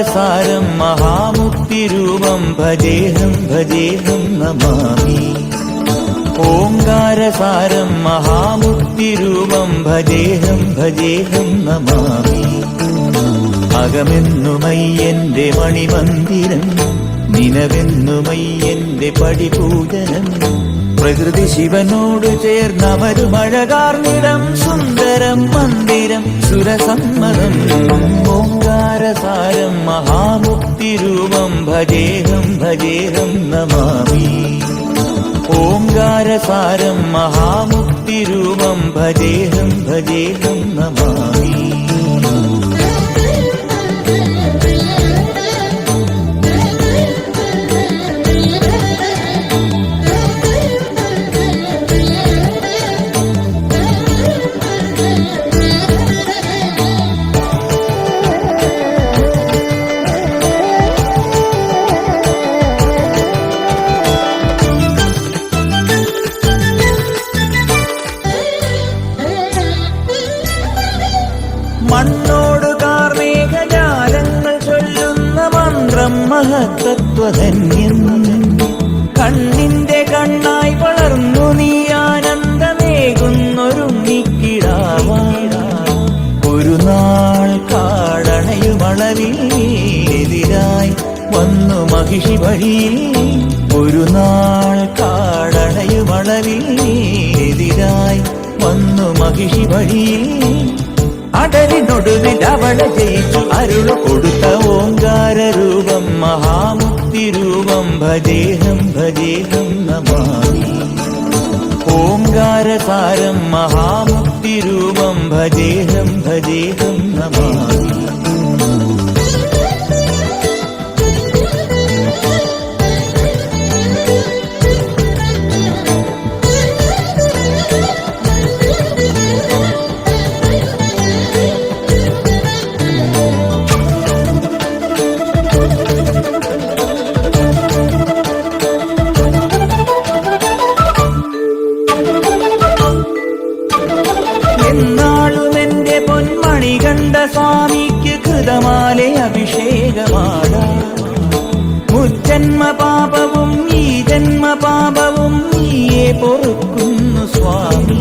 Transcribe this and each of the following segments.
ഓംകാരസാരം മഹാമുക്തിരൂപം ഭജേഹം ഭജേഹം നമാമി. ഓംകാരസാരം മഹാമുക്തിരൂപം ഭജേഹം ഭജേഹം നമാമി. അകമെന്നുമയ്യന്റെ മണിമന്ദിരം, നിലവെന്നുമയ്യന്റെ പടിപൂജനം. പ്രകൃതി ശിവനോട് ചേർന്നമരുമഴകാർന്നിടം, സുന്ദരം മന്ദിരം സുരസമ്മതം. ഓംകാരസാരം മഹാമുക്തിരൂപം ഭജേഹം ഭജേഹം നമാമി. ഓംകാരസാരം മഹാമുക്തിരൂപം ഭജേഹം ഭജേഹം നമാമി. മണ്ണോട് കാർമേഘജാലങ്ങൾ ചൊല്ലുന്ന മന്ത്രം മഹത്തത്വധന്യം. കണ്ണിന്റെ കണ്ണായി വളർന്നു നീ ആനന്ദമേകുന്നൊരുണ്ണിക്കിടാവായി. ഒരു നാൾ കാടണയുമളവിൽ എതിരായി വന്നു മഹിഷി വഴിയിൽ. ഒരു നാൾ കാടണയുമളവിൽ എതിരായി വന്നു മഹിഷി വഴിയിൽ. അടലിനൊടുവിൽ അവളെ ജയിച്ചു അരുളു കൊടുത്ത ഓംകാരരൂപം മഹാമുക്തിരൂപം ഭജേഹം ഭജേഹം നമാമി. ഓംകാരസാരം മഹാമുക്തിരൂപം ഭജേഹം ഭജേഹം നമാമി. എന്നാളുമെന്റെ പൊന്മണി കണ്ട സ്വാമിക്ക് കൃതമാലെ അഭിഷേകമാടാം. മുജ്ജന്മ പാപവും ഈ ജന്മ പാപവും നീയെ പൊറുക്കുന്നു സ്വാമി.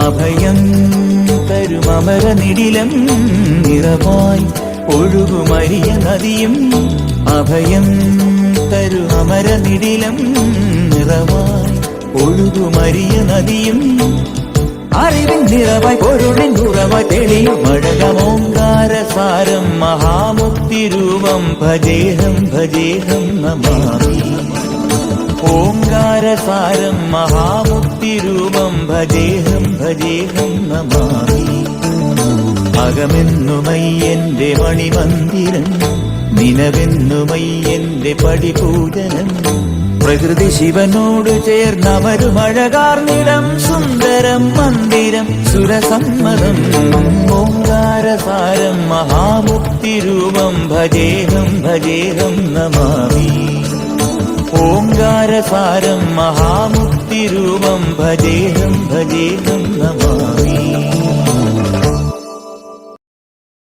അഭയം തരുമമരനിടിലം നിറവായി ഒഴുകുമരിയ നദിയും. അഭയം തരുമമരനിടിലം നിറവായി ഒഴുകുമരിയ നദിയും. അറിവിൻ നിറവായി പൊരുളിൻ ഉറവായി തെളിയും അഴകം. ഓംകാരസാരം മഹാമുക്തിരൂപം ഭജേഹം ഭജേഹം നമാമി. ഓംകാരസാരം മഹാമുക്തിരൂപം ഭജേഹം ഭജേഹം നമാമി. അകമെന്നുമയ്യന്റെ മണിമന്ദിരം, നിലവെന്നുമയ്യന്റെ പടിപൂജനം. പ്രകൃതി ശിവനോട് ചേർന്നമരുമഴകാർന്നിടം, സുന്ദരം മന്ദിരം സുരസമ്മതം. ഓംകാരസാരം മഹാമുക്തിരൂപം ഭജേഹം ഭജേഹം നമാമി. ഓംകാരസാരം മഹാമുക്തിരൂപം ഭജേഹം ഭജേഹം നമാമി.